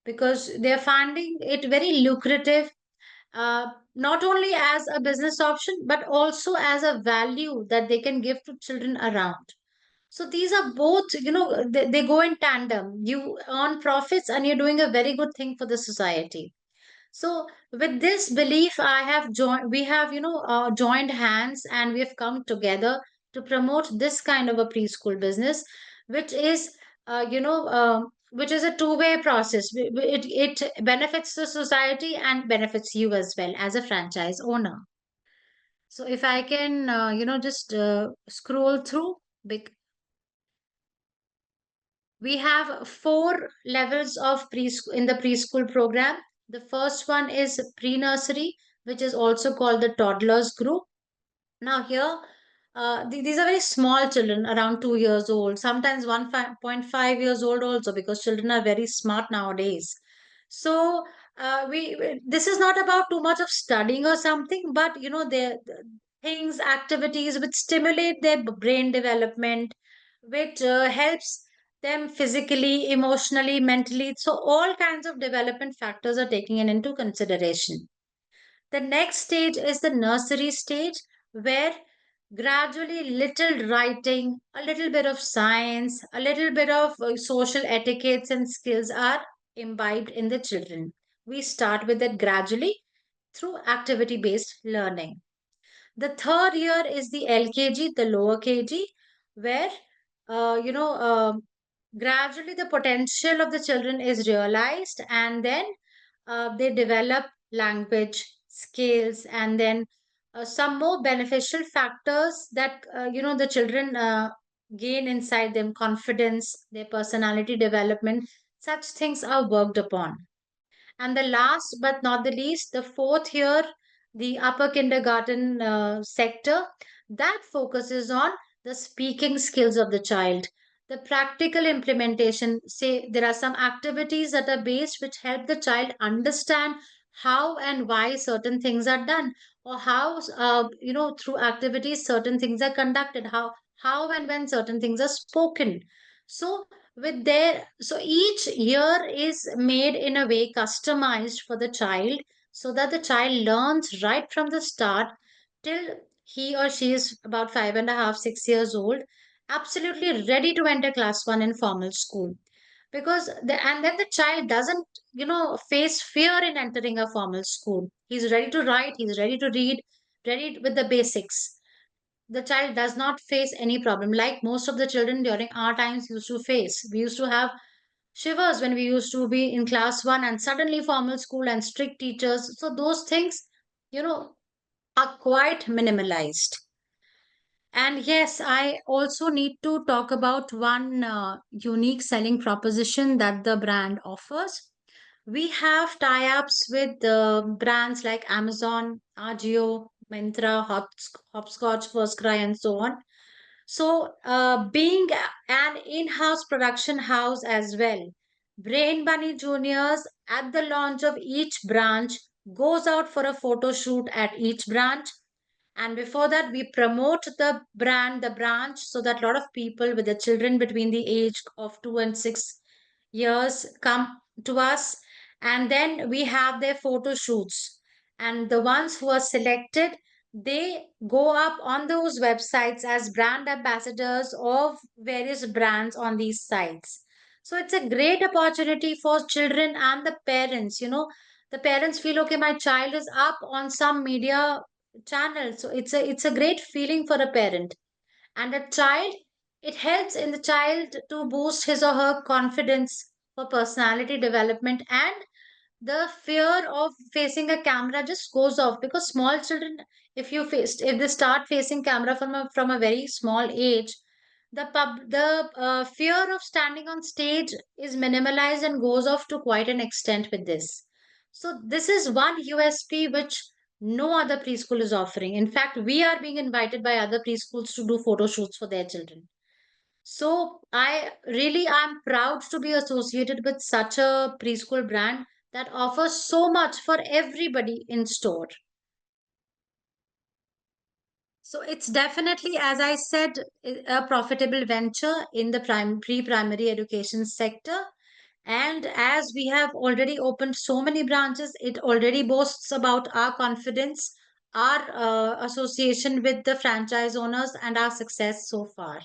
because they are finding it very lucrative, not only as a business option, but also as a value that they can give to children around. So these are both, they go in tandem. You earn profits and you're doing a very good thing for the society. So with this belief, we have, joined hands, and we have come together to promote this kind of a preschool business, which is, which is a two-way process. It benefits the society and benefits you as well as a franchise owner. So if I can, just scroll through, we have four levels of preschool in the preschool program. The first one is pre-nursery, which is also called the toddlers group. Now here, these are very small children, around 2 years old, sometimes 1.5 years old also, because children are very smart nowadays. So this is not about too much of studying or something, but their things, activities which stimulate their brain development, which helps them physically, emotionally, mentally. So all kinds of development factors are taken into consideration. The next stage is the nursery stage, where gradually little writing, a little bit of science, a little bit of social etiquettes and skills are imbibed in the children. We start with that gradually through activity based learning. The third year is the LKG, the lower KG, where uh, you know uh, gradually the potential of the children is realized, and then they develop language skills, and then some more beneficial factors that the children gain inside them: confidence, their personality development. Such things are worked upon. And the last but not the least, the fourth year, the upper kindergarten sector, that focuses on the speaking skills of the child. The practical implementation, say there are some activities that are based which help the child understand how and why certain things are done, or how, through activities certain things are conducted, how and when certain things are spoken. So so each year is made in a way customized for the child, so that the child learns right from the start till he or she is about 5.5, 6 years old, absolutely ready to enter class one in formal school. And then the child doesn't, face fear in entering a formal school. He's ready to write, he's ready to read, ready with the basics. The child does not face any problem like most of the children during our times used to face. We used to have shivers when we used to be in class one, and suddenly formal school and strict teachers. So those things, you know, are quite minimalized. And yes, I also need to talk about one unique selling proposition that the brand offers. We have tie-ups with brands like Amazon, Agio, Myntra, Hopscotch, First Cry, and so on. So, being an in-house production house as well, Brain Bunny Juniors at the launch of each branch goes out for a photo shoot at each branch, and before that we promote the branch, so that a lot of people with the children between the age of 2 and 6 years come to us, and then we have their photo shoots, and the ones who are selected, they go up on those websites as brand ambassadors of various brands on these sites. So it's a great opportunity for children and the parents. The parents feel, okay, my child is up on some media channel, so it's a great feeling for a parent. And a child, it helps in the child to boost his or her confidence for personality development, and the fear of facing a camera just goes off, because small children, if they start facing camera from a very small age, the fear of standing on stage is minimalized and goes off to quite an extent with this. So this is one USP which no other preschool is offering. In fact, we are being invited by other preschools to do photo shoots for their children. So I'm proud to be associated with such a preschool brand that offers so much for everybody in store. So it's definitely, as I said, a profitable venture in the pre-primary education sector. And as we have already opened so many branches, it already boasts about our confidence, our association with the franchise owners, and our success so far.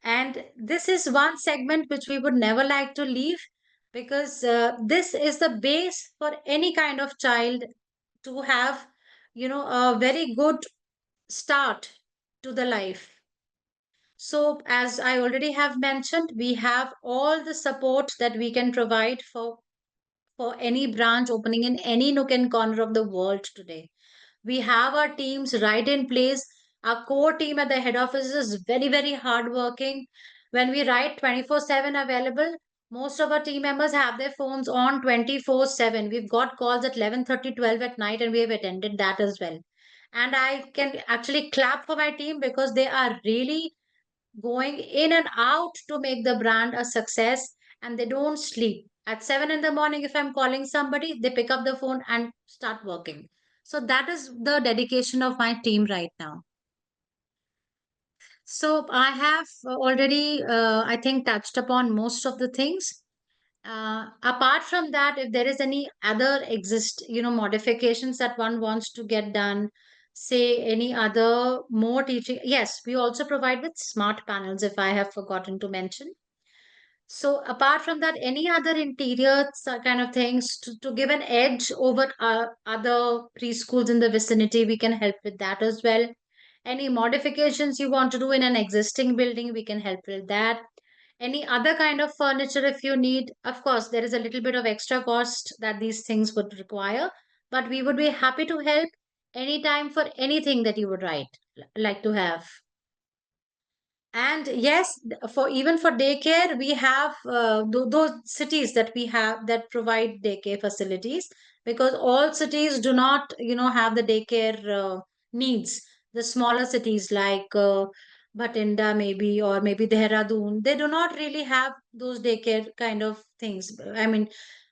And this is one segment which we would never like to leave, because this is the base for any kind of child to have, a very good start to the life. So, as I already have mentioned, we have all the support that we can provide for any branch opening in any nook and corner of the world today. We have our teams right in place. Our core team at the head office is very, very hardworking. When we write 24/7 available, most of our team members have their phones on 24/7. We've got calls at 11:30, 12 at night, and we have attended that as well. And I can actually clap for my team, because they are really going in and out to make the brand a success, and they don't sleep. At 7 in the morning, if I'm calling somebody, they pick up the phone and start working. So that is the dedication of my team right now. So I have already, I think, touched upon most of the things. Apart from that, if there is any other modifications that one wants to get done, say any other more teaching, yes, we also provide with smart panels, if I have forgotten to mention. So apart from that, any other interior kind of things to give an edge over other preschools in the vicinity, we can help with that as well. Any modifications you want to do in an existing building, we can help with that. Any other kind of furniture if you need, of course, there is a little bit of extra cost that these things would require, but we would be happy to help anytime for anything that you would like to have. And yes, for even for daycare, we have those cities that we have that provide daycare facilities, because all cities do not, have the daycare needs. The smaller cities like Bhatinda maybe, or maybe Dehradun, they do not really have those daycare kind of things. I mean,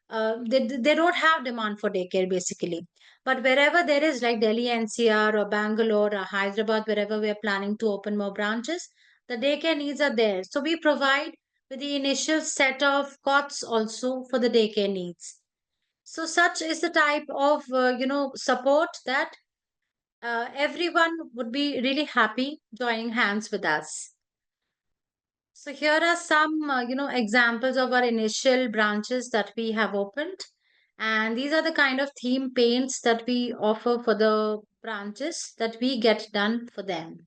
they don't have demand for daycare basically. But wherever there is, like Delhi NCR or Bangalore or Hyderabad, wherever we are planning to open more branches, the daycare needs are there. So we provide with the initial set of cots also for the daycare needs. So such is the type of support that everyone would be really happy joining hands with us. So here are some examples of our initial branches that we have opened, and these are the kind of theme paints that we offer for the branches that we get done for them.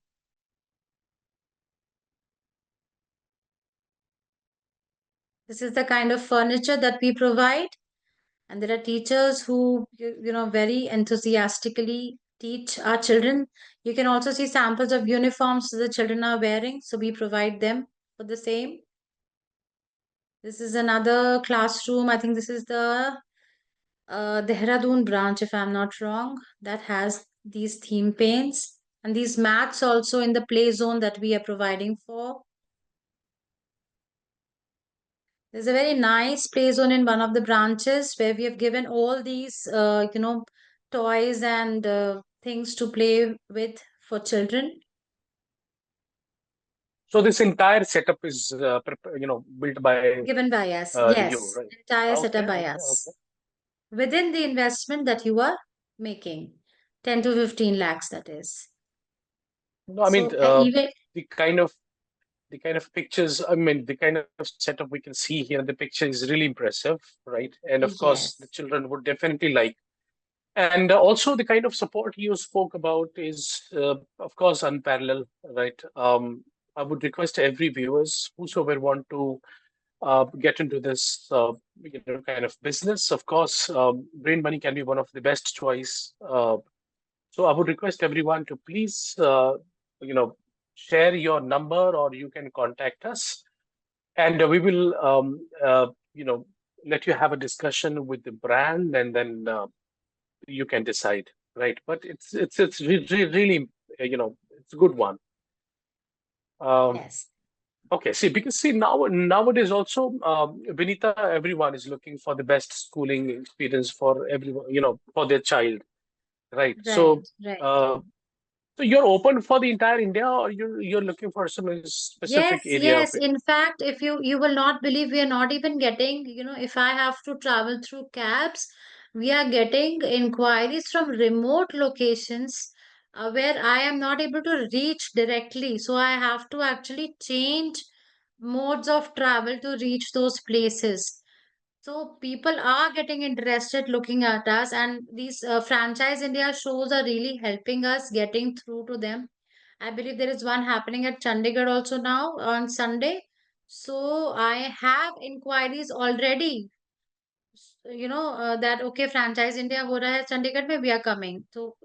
This is the kind of furniture that we provide. And there are teachers who, very enthusiastically teach our children. You can also see samples of uniforms the children are wearing, so we provide them for the same. This is another classroom. I think this is the Dehradun branch, if I'm not wrong, that has these theme paints and these mats also in the play zone that we are providing for. There's a very nice play zone in one of the branches where we have given all these, toys and things to play with for children. So this entire setup is, built by Given by us, you, yes. right? Entire Okay, setup by okay, us. okay. Within the investment that you are making, 10 to 15 lakhs, that is. No, I mean, So even the kind of pictures, I mean, the kind of setup we can see here in the picture is really impressive, right? And of course, the yes, children would definitely like. And also the kind of support you spoke about is, of course, unparalleled, right? I would request every viewers, whosoever want to get into this, kind of business. Of course, Brain Money can be one of the best choice. So I would request everyone to please, share your number or you can contact us, and we will, let you have a discussion with the brand, and then you can decide, right? But really, it's a good one. yes, Okay, see, because see nowadays also, Vinita, everyone is looking for the best schooling experience for everyone, for their child, right? right, So, right. uh, so you're open for the entire India, or you're looking for some Yes, specific area of yes. it? In fact, if you will not believe, we are not even getting, if I have to travel through cabs, we are getting inquiries from remote locations where I am not able to reach directly. So I have to actually change modes of travel to reach those places. So people are getting interested looking at us, and these franchise India shows are really helping us getting through to them. I believe there is one happening at Chandigarh also now on Sunday. So I have inquiries already. That okay, franchise India ho raha hai Chandigarh mein, we are coming. So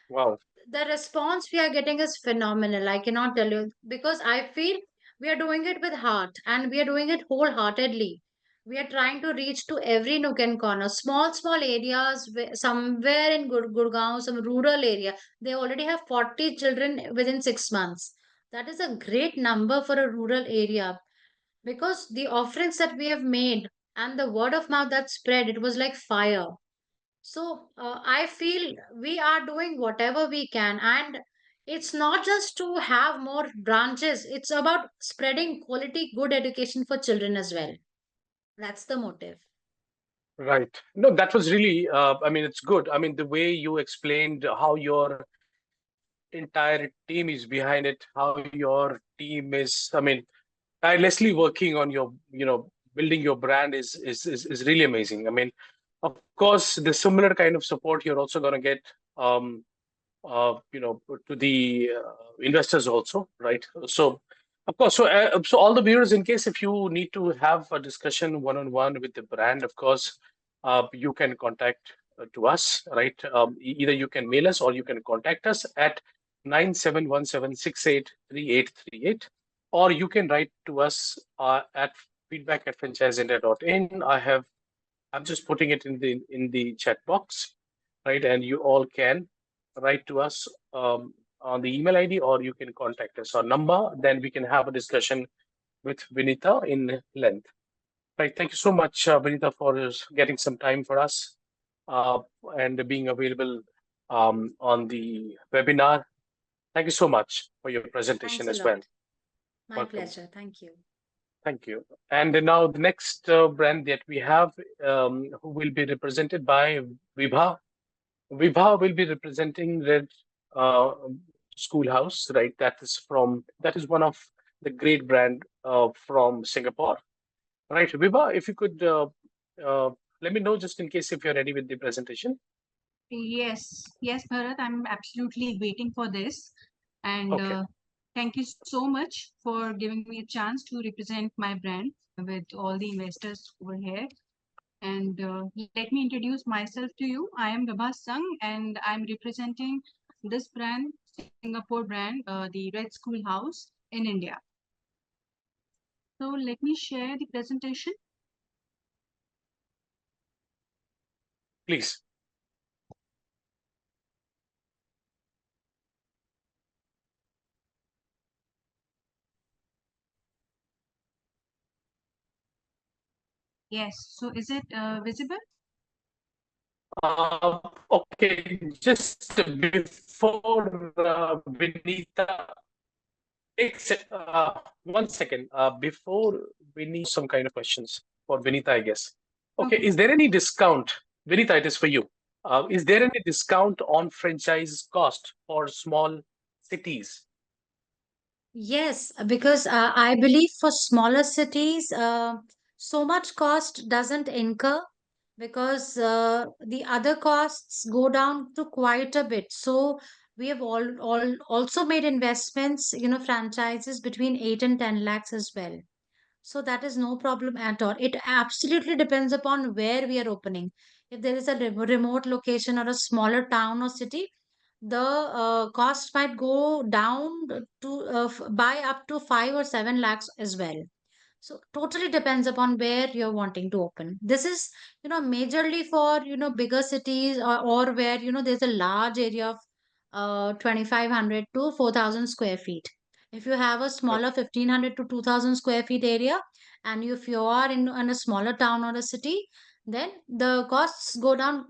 Wow. the response we are getting is phenomenal. I cannot tell you, because I feel we are doing it with heart and we are doing it wholeheartedly. We are trying to reach to every nook and corner, small areas, somewhere in Gurgaon, some rural area. They already have 40 children within 6 months. That is a great number for a rural area, because the offerings that we have made and the word of mouth that spread, it was like fire. So I feel we are doing whatever we can, and it's not just to have more branches, it's about spreading quality, good education for children as well. That's the motive. Right. No, that was really, I mean, it's good. I mean, the way you explained how your entire team is behind it, how your team is, I mean, tirelessly working on your, building your brand is really amazing. I mean, of course, the similar kind of support you're also going to get, um, to the investors also, right? So, of course, so all the viewers, in case if you need to have a discussion one-on-one with the brand, of course, you can contact to us, right? Either you can mail us or you can contact us at 9717683838, or you can write to us at feedback@franchiseindia.in. I'm just putting it in the chat box, right? And you all can write to us on the email ID, or you can contact us on number. Then we can have a discussion with Vinita in length. Right. Thank you so much, Vinita, for getting some time for us uh, and being available on the webinar. Thank you so much for your presentation Thanks a as well. lot. My Welcome. pleasure. Thank you. Thank you. And now the next brand that we have, who will be represented by Vibha. Vibha will be representing Red uh, Schoolhouse, right? That is one of the great brand from Singapore, right? Vibha, if you could uh, let me know just in case if you're ready with the presentation. Yes, yes, Bharat, I'm absolutely waiting for this. And Okay. thank you so much for giving me a chance to represent my brand with all the investors over here. And let me introduce myself to you. I am Vibha Sangh and I'm representing this brand, Singapore brand, the Red School House in India. So let me share the presentation. Please. Yes, so is it visible? Okay, just before Vinita, one second. Before we need some kind of questions for Vinita, I guess. Okay, Okay. is there any discount? Vinita, it is for you. Is there any discount on franchise cost for small cities? Yes, because I believe for smaller cities, so much cost doesn't incur because the other costs go down to quite a bit. So we have all also made investments, franchises between 8 and 10 lakhs as well. So that is no problem at all. It absolutely depends upon where we are opening. If there is a remote location or a smaller town or city, the cost might go down to by up to 5 or 7 lakhs as well. So totally depends upon where you're wanting to open. This is, majorly for, bigger cities or where, there's a large area of 2,500 to 4,000 square feet. If you have a smaller Okay, 1,500 to 2,000 square feet area, and if you are in a smaller town or a city, then the costs go down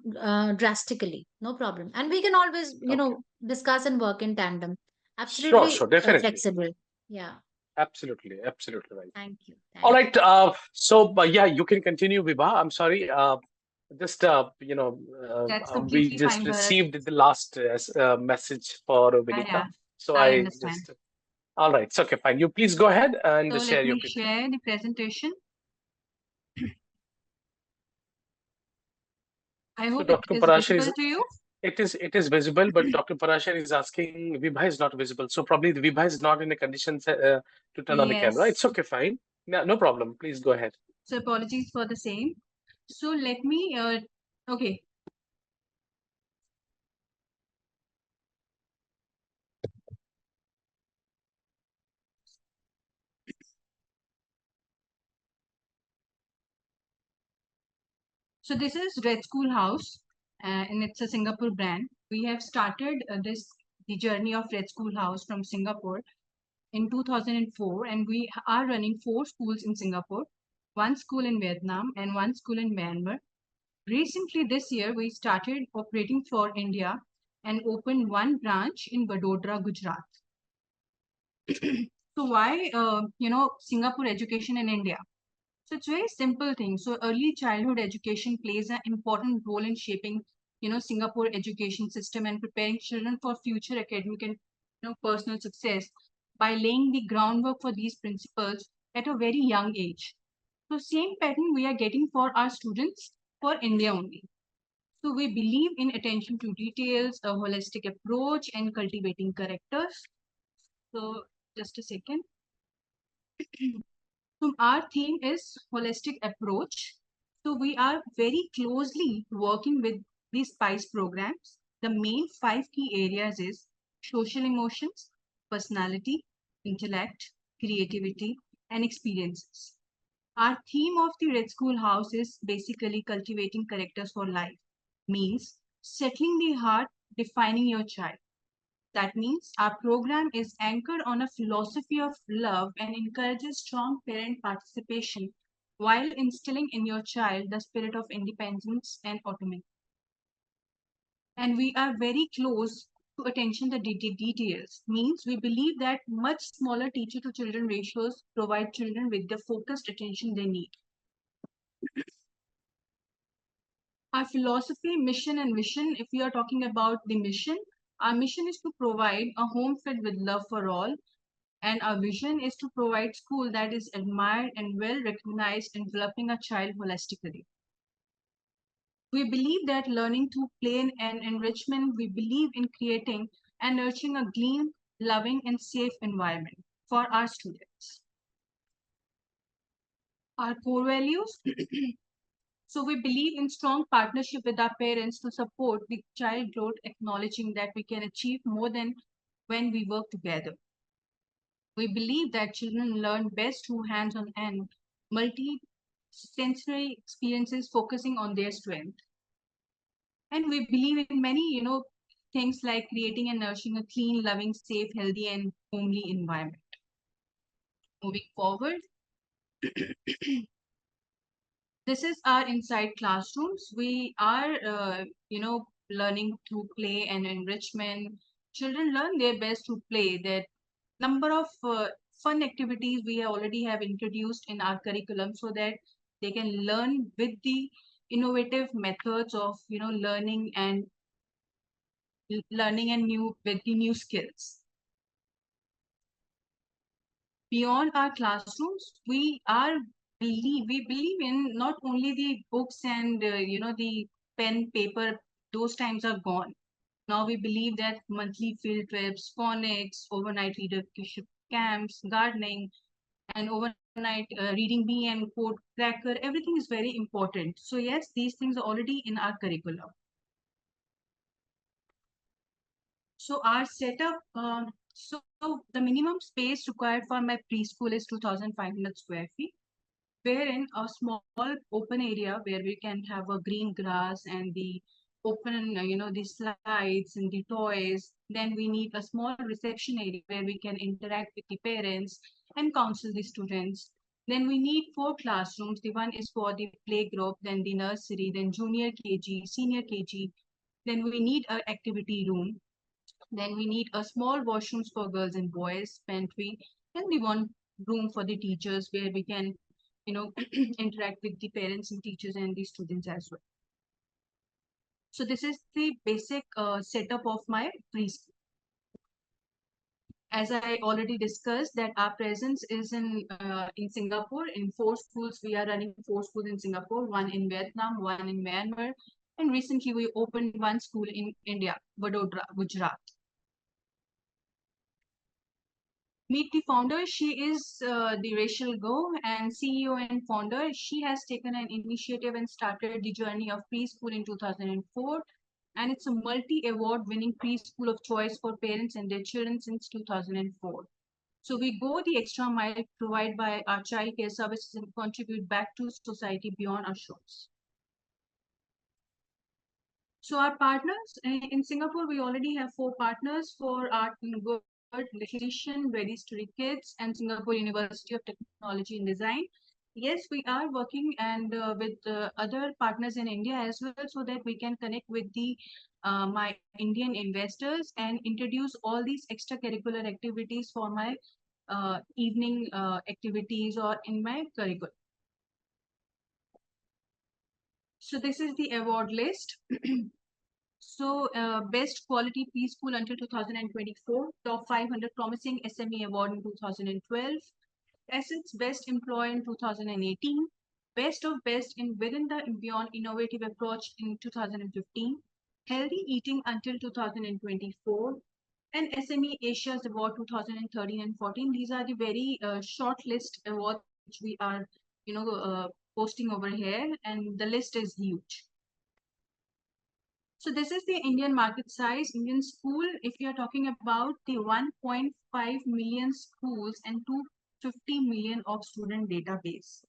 drastically. No problem. And we can always, okay. discuss and work in tandem. Sure, Absolutely sure, definitely. flexible. Yeah. Absolutely, absolutely right. Thank you. All Thank you. right. Yeah, you can continue, Vibha. I'm sorry. Just That's we completely just fine, Bharat. received the last message for Yeah, Vinita, so I I understand. just. All right. It's okay. Fine. You please go ahead and So share let your me PPT. share the presentation. I So hope it Dr. is Parashar is visible to you. it is visible, but Dr. Parashar is asking Vibha is not visible. So probably the Vibha is not in a condition to turn on the camera. Yes. It's okay. Fine. No, no problem. Please go ahead. So apologies for the same. So let me, okay. So this is Red School House, and it's a Singapore brand. We have started the journey of Red School House from Singapore in 2004, and we are running 4 schools in Singapore, 1 school in Vietnam, and 1 school in Myanmar. Recently, this year, we started operating for India and opened 1 branch in Vadodara, Gujarat. So why, Singapore education in India? So it's very simple thing. So early childhood education plays an important role in shaping, Singapore education system and preparing children for future academic and personal success by laying the groundwork for these principles at a very young age. So same pattern we are getting for our students for India only. So we believe in attention to details, a holistic approach, and cultivating characters. So just a second. So our theme is holistic approach. So we are very closely working with these SPICE programs. The main 5 key areas is social emotions, personality, intellect, creativity, and experiences. Our theme of the Red School House is basically cultivating characters for life, means settling the heart, defining your child. That means our program is anchored on a philosophy of love and encourages strong parent participation while instilling in your child the spirit of independence and autonomy. And we are very close to attention to details. Means we believe that much smaller teacher to children ratios provide children with the focused attention they need. Our philosophy, mission, and vision, if we are talking about the mission, our mission is to provide a home filled with love for all. And our vision is to provide school that is admired and well recognized in developing a child holistically. We believe that learning through play and enrichment, we believe in creating and nurturing a clean, loving, and safe environment for our students. Our core values, So we believe in strong partnership with our parents to support the child growth, acknowledging that we can achieve more than when we work together. We believe that children learn best through hands-on and multi-sensory experiences focusing on their strength. And we believe in many, things like creating and nourishing a clean, loving, safe, healthy, and homely environment. Moving forward, this is our inside classrooms. We are, learning through play and enrichment. Children learn their best through play. That number of fun activities we already have introduced in our curriculum so that they can learn with the innovative methods of, learning and new with the new skills. Beyond our classrooms, we believe in not only the books and the pen paper. Those times are gone. Now we believe that monthly field trips, phonics, overnight leadership camps, gardening, and overnight reading bee and code cracker, everything is very important. So yes, these things are already in our curriculum. So our setup, so the minimum space required for my preschool is 2,500 square feet, wherein a small open area where we can have a green grass and the open, the slides and the toys. Then we need a small reception area where we can interact with the parents and counsel the students. Then we need 4 classrooms. The one is for the play group, then the nursery, then junior KG, senior KG. Then we need an activity room. Then we need a small washrooms for girls and boys, pantry, and the one room for the teachers where we can, interact with the parents and teachers and the students as well. So this is the basic setup of my preschool. As I already discussed, that our presence is in Singapore. In 4 schools, we are running 4 schools in Singapore, one in Vietnam, one in Myanmar, and recently we opened one school in India, Vadodara, Gujarat. Meet the founder. She is the Rachel Go, and CEO and founder. She has taken an initiative and started the journey of preschool in 2004. And it's a multi-award winning preschool of choice for parents and their children since 2004. So we go the extra mile provided by our child care services and contribute back to society beyond our shores. So our partners in Singapore, we already have 4 partners for art and good Education, Ready Story Kids, and Singapore University of Technology and Design. Yes, we are working and with other partners in India as well, so that we can connect with the my Indian investors and introduce all these extracurricular activities for my evening activities or in my curriculum. So this is the award list. So, best quality preschool until 2024, top 500 promising SME award in 2012, Assets Best Employer in 2018, Best of Best in Within the and Beyond Innovative Approach in 2015, Healthy Eating until 2024, and SME Asia's Award 2013 and 14. These are the very short list awards which we are, posting over here, and the list is huge. So this is the Indian market size. Indian school, if you are talking about the 1.5 million schools and 250 million of student database.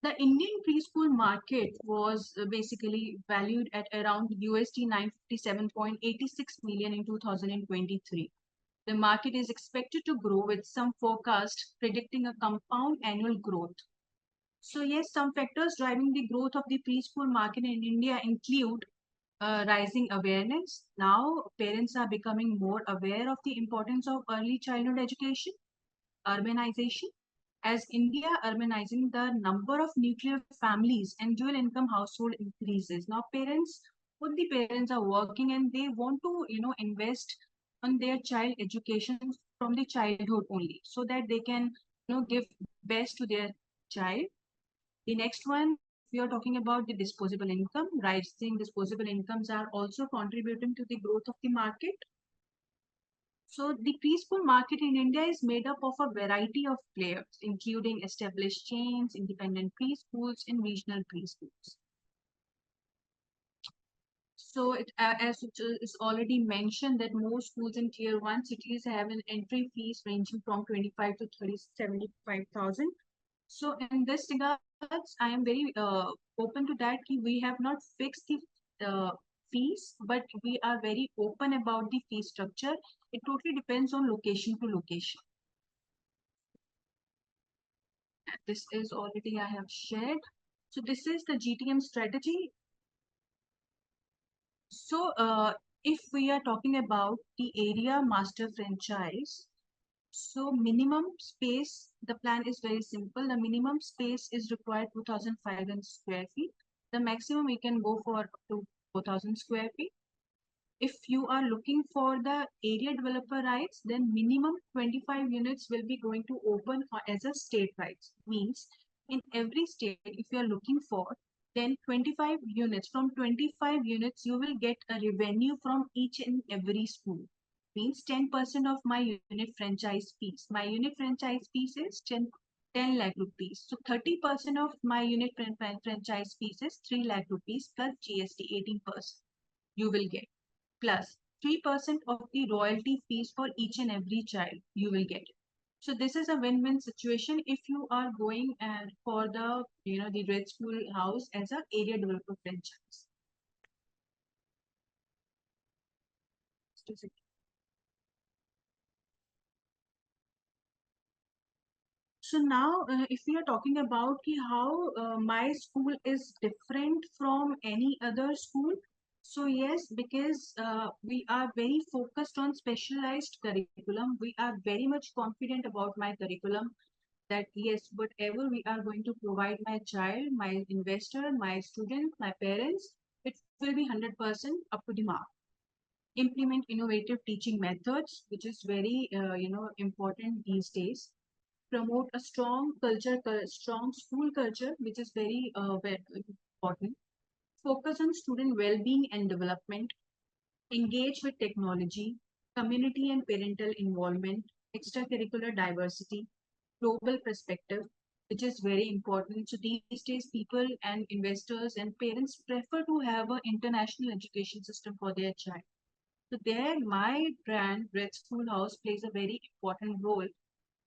The Indian preschool market was basically valued at around USD 957.86 million in 2023. The market is expected to grow with some forecast predicting a compound annual growth. So yes, some factors driving the growth of the preschool market in India include rising awareness. Now, parents are becoming more aware of the importance of early childhood education, urbanization. As India urbanizing, the number of nuclear families and dual income household increases. Now, both the parents are working and they want to, invest on their child education from the childhood only, so that they can, give best to their child. The next one, we are talking about the disposable income. Rising disposable incomes are also contributing to the growth of the market. So the preschool market in India is made up of a variety of players, including established chains, independent preschools, and regional preschools. So, as it is already mentioned, that most schools in tier 1 cities have an entry fees ranging from 25 to 75,000. So, in this regards, I am very open to that. We have not fixed the fees, but we are very open about the fee structure. It totally depends on location to location. This is already I have shared. So, this is the GTM strategy. So, if we are talking about the area master franchise, so minimum space, the plan is very simple. The minimum space is required 2,500 square feet. The maximum we can go for up to 4,000 square feet. If you are looking for the area developer rights, then minimum 25 units will be going to open as a state rights. Means in every state, if you are looking for, then 25 units, from 25 units, you will get a revenue from each and every school. Means 10% of my unit franchise fees. My unit franchise fees is 10 lakh rupees. So 30% of my unit franchise fees is 3 lakh rupees plus GST 18% you will get, plus 3% of the royalty fees for each and every child you will get. So this is a win-win situation if you are going and for the the Red School House as an area developer franchise. So now, if we are talking about how my school is different from any other school, so yes, because we are very focused on specialized curriculum. We are very much confident about my curriculum that yes, whatever we are going to provide my child, my investor, my student, my parents, it will be 100% up to the mark. Implement innovative teaching methods, which is very important these days. Promote a strong culture, strong school culture, which is very important. Focus on student well-being and development. Engage with technology, community and parental involvement, extracurricular diversity, global perspective, which is very important. So these days, people and investors and parents prefer to have an international education system for their child. So there, my brand, Red School House, plays a very important role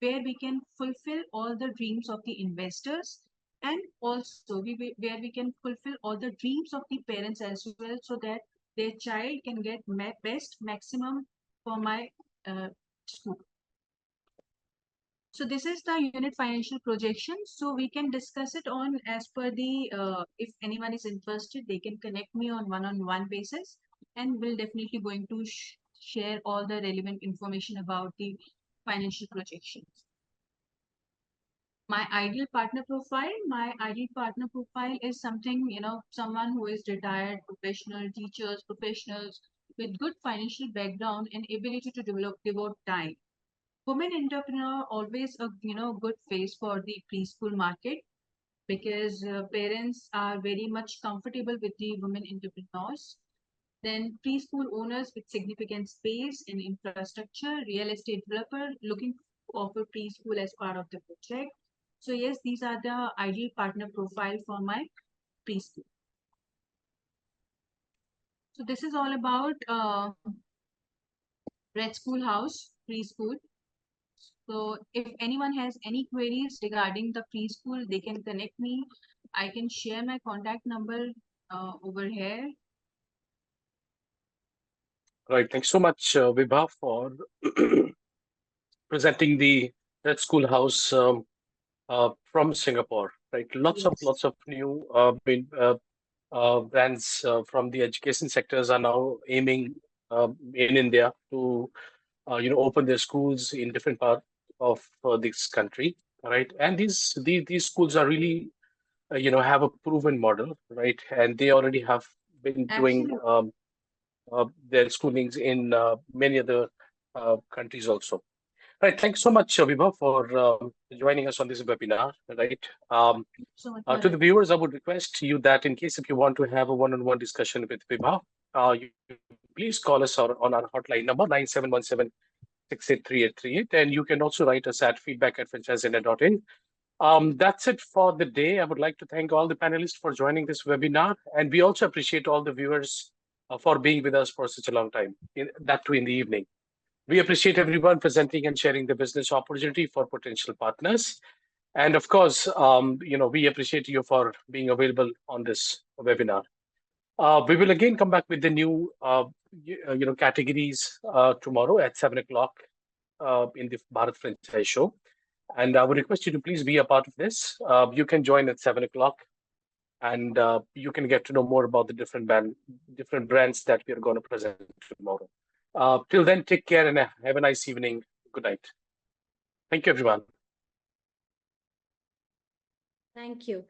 where we can fulfill all the dreams of the investors, and also where we can fulfill all the dreams of the parents as well, so that their child can get best maximum for my school. So this is the unit financial projection. So we can discuss it on as per the, if anyone is interested, they can connect me on one-on-one basis, and we'll definitely going to share all the relevant information about the financial projections. My ideal partner profile is something, someone who is retired professional, teachers, professionals with good financial background and ability to devote time. Women entrepreneur always a good face for the preschool market, because parents are very much comfortable with the women entrepreneurs. Then preschool owners with significant space and infrastructure, real estate developer looking to offer preschool as part of the project. So yes, these are the ideal partner profile for my preschool. So this is all about Red School House preschool. So if anyone has any queries regarding the preschool, they can connect me. I can share my contact number over here. Right. Thanks so much, Vibha, for presenting the Red School House from Singapore. Right. Lots of new brands from the education sectors are now aiming in India to open their schools in different parts of this country. Right. And these schools are really have a proven model, right? And they already have been doing Absolutely. their schoolings in many other countries also. Right. Thanks so much, Vibha, for joining us on this webinar. Right. So much, To the Bharat. viewers, I would request you that in case if you want to have a one-on-one discussion with Vibha, you please call us on our hotline number 9717 683838. And you can also write us at feedback@franchiseindia.in. That's it for the day. I would like to thank all the panelists for joining this webinar. And we also appreciate all the viewers for being with us for such a long time, that too in the evening. We appreciate everyone presenting and sharing the business opportunity for potential partners. And of course, we appreciate you for being available on this webinar. We will again come back with the new, categories tomorrow at 7 o'clock in the Bharat Franchise Show. And I would request you to please be a part of this. You can join at 7 o'clock, and you can get to know more about the different brands that we are going to present tomorrow. Till then, take care and have a nice evening. Good night. Thank you, everyone. Thank you.